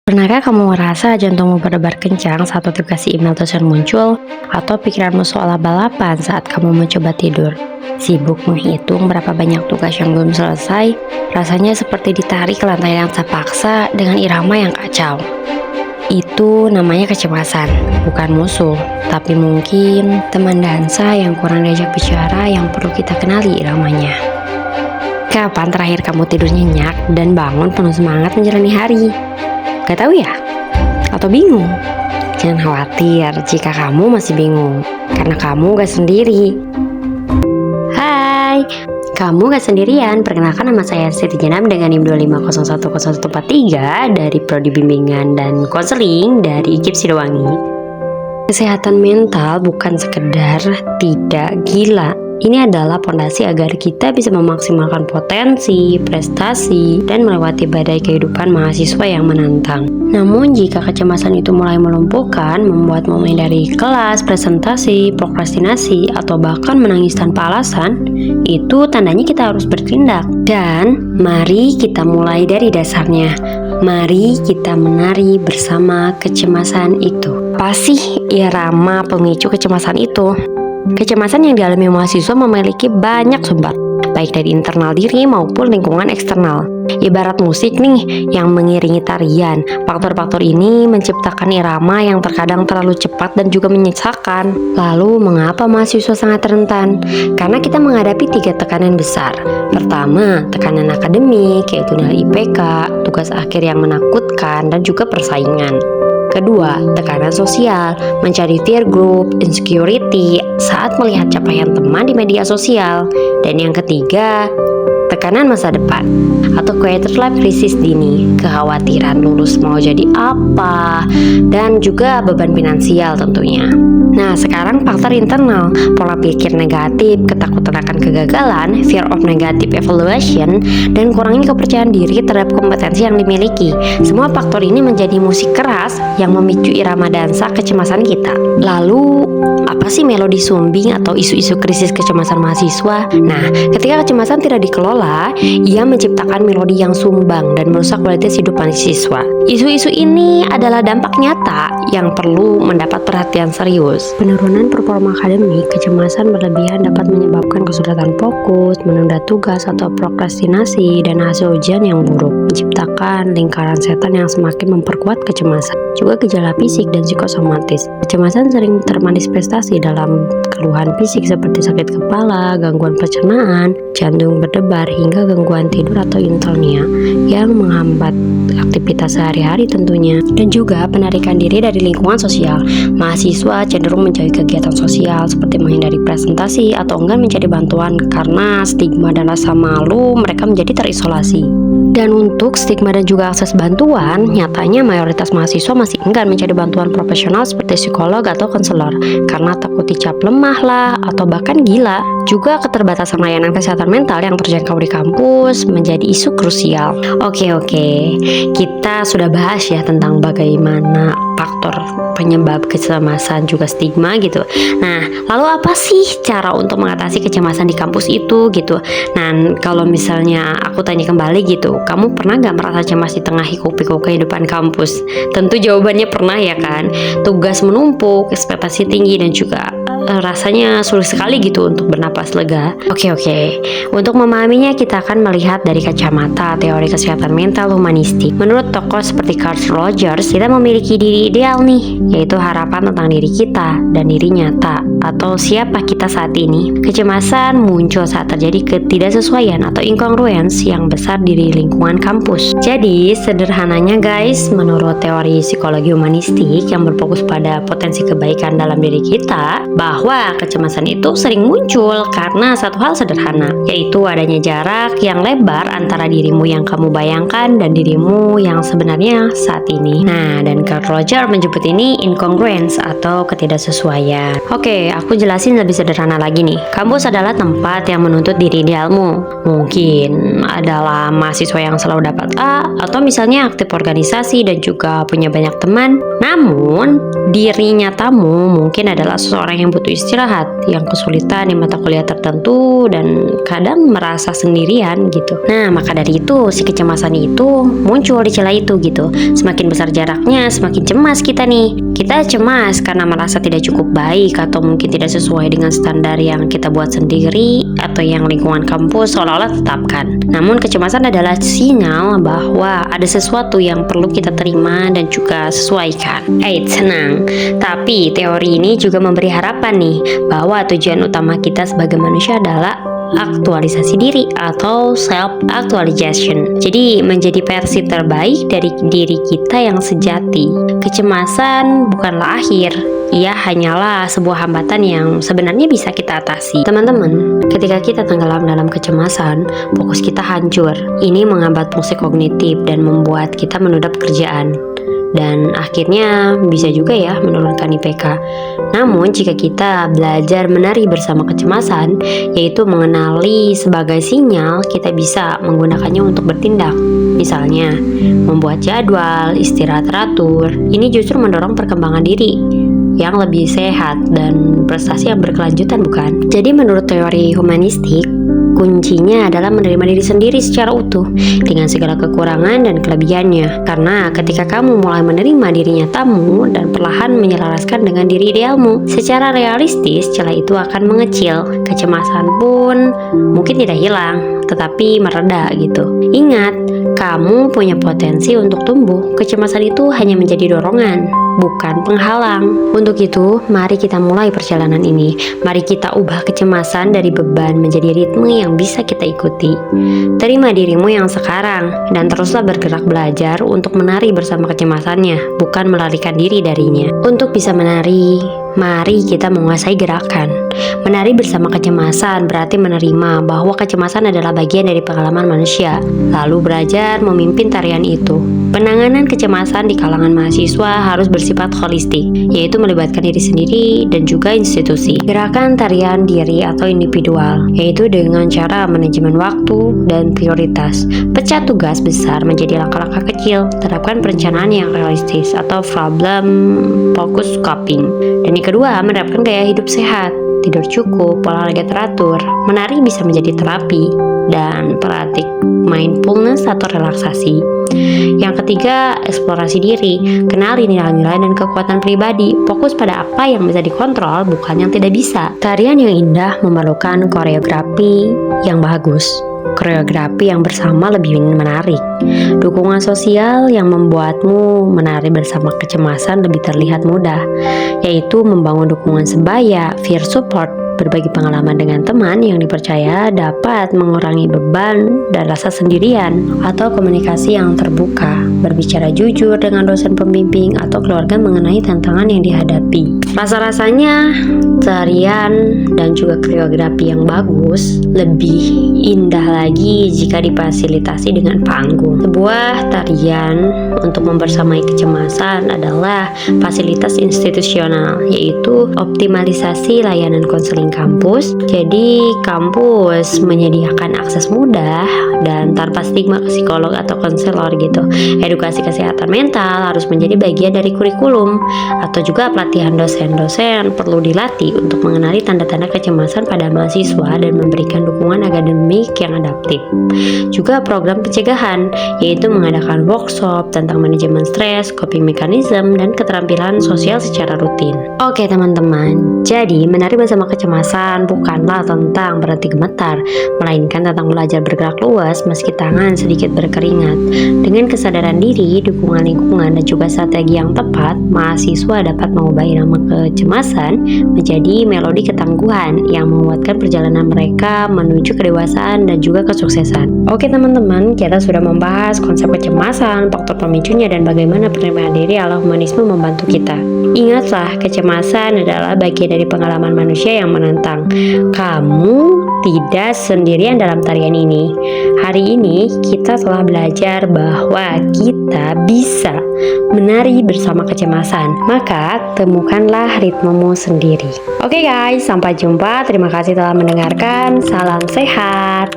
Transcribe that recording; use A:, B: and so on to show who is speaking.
A: Pernahkah kamu merasa jantungmu berdebar kencang saat notifikasi email tersebut muncul, atau pikiranmu seolah balapan saat kamu mencoba tidur? Sibuk menghitung berapa banyak tugas yang belum selesai, rasanya seperti ditarik ke lantai yang terpaksa dengan irama yang kacau. Itu namanya kecemasan, bukan musuh, tapi mungkin teman dansa yang kurang diajak bicara yang perlu kita kenali iramanya. Kapan terakhir kamu tidur nyenyak dan bangun penuh semangat menjalani hari? Gak tahu ya? Atau bingung? Jangan khawatir jika kamu masih bingung, karena kamu gak sendiri. Hai, kamu gak sendirian. Perkenalkan, nama saya Siti Jenam dengan NIM 250101143 dari Prodi Bimbingan dan Konseling dari IKIP Sidowangi. Kesehatan mental bukan sekedar tidak gila. Ini adalah pondasi agar kita bisa memaksimalkan potensi, prestasi, dan melewati badai kehidupan mahasiswa yang menantang. Namun jika kecemasan itu mulai melumpuhkan, membuatmu menghindari kelas, presentasi, prokrastinasi, atau bahkan menangis tanpa alasan, itu tandanya kita harus bertindak. Dan mari kita mulai dari dasarnya. Mari kita menari bersama kecemasan itu. Apa sih irama pemicu kecemasan itu? Kecemasan yang dialami mahasiswa memiliki banyak sumber, baik dari internal diri maupun lingkungan eksternal. Ibarat musik nih yang mengiringi tarian, faktor-faktor ini menciptakan irama yang terkadang terlalu cepat dan juga menyesakkan. Lalu mengapa mahasiswa sangat rentan? Karena kita menghadapi 3 tekanan besar. Pertama, tekanan akademik, yaitu nilai IPK, tugas akhir yang menakutkan, dan juga persaingan. Kedua, tekanan sosial, mencari peer group, insecurity saat melihat capaian teman di media sosial. Dan yang ketiga, tekanan masa depan atau quarter life crisis dini, kekhawatiran lulus mau jadi apa, dan juga beban finansial tentunya. Nah, sekarang faktor internal, pola pikir negatif, ketakutan akan kegagalan, fear of negative evaluation, dan kurangnya kepercayaan diri terhadap kompetensi yang dimiliki. Semua faktor ini menjadi musik keras yang memicu irama dansa kecemasan kita. Lalu, apa sih melodi sumbing atau isu-isu krisis kecemasan mahasiswa? Nah, ketika kecemasan tidak dikelola, ia menciptakan melodi yang sumbang dan merusak kualitas hidup mahasiswa. Isu-isu ini adalah dampak nyata yang perlu mendapat perhatian serius. Penurunan performa akademik, kecemasan berlebihan dapat menyebabkan kesulitan fokus, menunda tugas atau prokrastinasi, dan hasil ujian yang buruk, menciptakan lingkaran setan yang semakin memperkuat kecemasan. Juga gejala fisik dan psikosomatis. Kecemasan sering termanifestasi dalam keluhan fisik seperti sakit kepala, gangguan pencernaan, jantung berdebar, hingga gangguan tidur atau insomnia yang menghambat aktivitas sehari-hari tentunya. Dan juga penarikan diri dari lingkungan sosial. Mahasiswa cenderung mencari kegiatan sosial seperti menghindari presentasi atau enggan mencari bantuan karena stigma dan rasa malu, mereka menjadi terisolasi. Dan untuk stigma dan juga akses bantuan, nyatanya mayoritas mahasiswa masih enggan mencari bantuan profesional seperti psikolog atau konselor karena takut dicap lemah lah atau bahkan gila. Juga keterbatasan layanan kesehatan mental yang terjangkau di kampus menjadi isu krusial. Oke, kita sudah bahas ya tentang bagaimana faktor penyebab kecemasan juga stigma gitu. Nah, lalu apa sih cara untuk mengatasi kecemasan di kampus itu gitu? Nah, kalau misalnya aku tanya kembali gitu, kamu pernah gak merasa cemas di tengah hiruk-pikuk kehidupan kampus? Tentu jawabannya pernah ya kan? Tugas menumpuk, ekspektasi tinggi, dan juga rasanya sulit sekali gitu untuk bernapas lega. Oke. Untuk memahaminya, kita akan melihat dari kacamata teori kesehatan mental humanistik. Menurut tokoh seperti Carl Rogers, kita memiliki diri ideal nih, yaitu harapan tentang diri kita dan diri nyata atau siapa kita saat ini. Kecemasan muncul saat terjadi ketidaksesuaian atau incongruence yang besar di lingkungan kampus. Jadi, sederhananya guys, menurut teori psikologi humanistik yang berfokus pada potensi kebaikan dalam diri kita, bahwa kecemasan itu sering muncul karena satu hal sederhana, yaitu adanya jarak yang lebar antara dirimu yang kamu bayangkan dan dirimu yang sebenarnya saat ini. Nah, dan Carl Rogers menyebut ini incongruence atau ketidaksesuaian. Oke, aku jelasin lebih sederhana lagi nih. Kampus adalah tempat yang menuntut diri idealmu. Mungkin adalah mahasiswa yang selalu dapat A, atau misalnya aktif organisasi dan juga punya banyak teman. Namun, diri nyatamu mungkin adalah seseorang yang butuh istirahat, yang kesulitan di mata kuliah tertentu, dan kadang merasa sendirian gitu. Nah, maka dari itu, si kecemasan itu muncul di celah itu gitu. Semakin besar jaraknya, semakin cemas kita nih. Kita cemas karena merasa tidak cukup baik atau mungkin tidak sesuai dengan standar yang kita buat sendiri atau yang lingkungan kampus seolah-olah tetapkan. Namun kecemasan adalah sinyal bahwa ada sesuatu yang perlu kita terima dan juga sesuaikan. Tenang. Tapi teori ini juga memberi harapan nih bahwa tujuan utama kita sebagai manusia adalah aktualisasi diri atau self actualization. Jadi menjadi versi terbaik dari diri kita yang sejati. Kecemasan bukanlah akhir, ia hanyalah sebuah hambatan yang sebenarnya bisa kita atasi. Teman-teman, ketika kita tenggelam dalam kecemasan, fokus kita hancur. Ini menghambat fungsi kognitif dan membuat kita menunda pekerjaan. Dan akhirnya bisa juga ya menurunkan IPK. Namun jika kita belajar menari bersama kecemasan, yaitu mengenali sebagai sinyal, kita bisa menggunakannya untuk bertindak. Misalnya, membuat jadwal, istirahat teratur. Ini justru mendorong perkembangan diri yang lebih sehat dan prestasi yang berkelanjutan, bukan? Jadi menurut teori humanistik, kuncinya adalah menerima diri sendiri secara utuh dengan segala kekurangan dan kelebihannya. Karena ketika kamu mulai menerima diri nyatamu dan perlahan menyelaraskan dengan diri idealmu, secara realistis celah itu akan mengecil. Kecemasan pun mungkin tidak hilang, tetapi mereda gitu. Ingat, kamu punya potensi untuk tumbuh. Kecemasan itu hanya menjadi dorongan, bukan penghalang. Untuk itu, mari kita mulai perjalanan ini. Mari kita ubah kecemasan dari beban menjadi ritme yang bisa kita ikuti. Terima dirimu yang sekarang, dan teruslah bergerak belajar untuk menari bersama kecemasannya, bukan melarikan diri darinya. Untuk bisa menari, mari kita menguasai gerakan. Menari bersama kecemasan berarti menerima bahwa kecemasan adalah bagian dari pengalaman manusia, lalu belajar memimpin tarian itu. Penanganan kecemasan di kalangan mahasiswa harus bersifat holistik, yaitu melibatkan diri sendiri dan juga institusi. Gerakan tarian diri atau individual, yaitu dengan cara manajemen waktu dan prioritas. Pecah tugas besar menjadi langkah-langkah kecil, terapkan perencanaan yang realistis atau problem focus coping. Dan yang kedua, menerapkan gaya hidup sehat, tidur cukup, olahraga teratur. Menari bisa menjadi terapi dan praktik mindfulness atau relaksasi. Yang ketiga, eksplorasi diri, kenali nilai-nilai dan kekuatan pribadi, fokus pada apa yang bisa dikontrol, bukan yang tidak bisa. Tarian yang indah memerlukan koreografi yang bagus. Koreografi yang bersama lebih menarik. Dukungan sosial yang membuatmu menari bersama kecemasan lebih terlihat mudah, yaitu membangun dukungan sebaya, peer support. Berbagi pengalaman dengan teman yang dipercaya dapat mengurangi beban dan rasa sendirian, atau komunikasi yang terbuka, berbicara jujur dengan dosen pembimbing atau keluarga mengenai tantangan yang dihadapi. Rasa-rasanya tarian dan juga koreografi yang bagus lebih indah lagi jika difasilitasi dengan panggung. Sebuah tarian untuk membersamai kecemasan adalah fasilitas institusional, yaitu optimalisasi layanan konseling kampus. Jadi kampus menyediakan akses mudah dan tanpa stigma ke psikolog atau konselor gitu. Edukasi kesehatan mental harus menjadi bagian dari kurikulum, atau juga pelatihan dosen-dosen perlu dilatih untuk mengenali tanda-tanda kecemasan pada mahasiswa dan memberikan dukungan akademik yang adaptif. Juga program pencegahan, yaitu mengadakan workshop tentang manajemen stres, coping mechanism, dan keterampilan sosial secara rutin. Oke teman-teman, jadi menari bersama kecemasan bukanlah tentang berhenti gemetar, melainkan tentang belajar bergerak luas meski tangan sedikit berkeringat. Dengan kesadaran diri, dukungan lingkungan, dan juga strategi yang tepat, mahasiswa dapat mengubah irama kecemasan menjadi melodi ketangguhan yang menguatkan perjalanan mereka menuju kedewasaan dan juga kesuksesan. Oke teman-teman, kita sudah membahas konsep kecemasan, faktor pemicunya, dan bagaimana penerimaan diri ala humanisme membantu kita. Ingatlah, kecemasan adalah bagian dari pengalaman manusia yang menantang. Kamu tidak sendirian dalam tarian ini. Hari ini kita telah belajar bahwa kita bisa menari bersama kecemasan. Maka temukanlah ritmemu sendiri. Oke guys, sampai jumpa. Terima kasih telah mendengarkan. Salam sehat.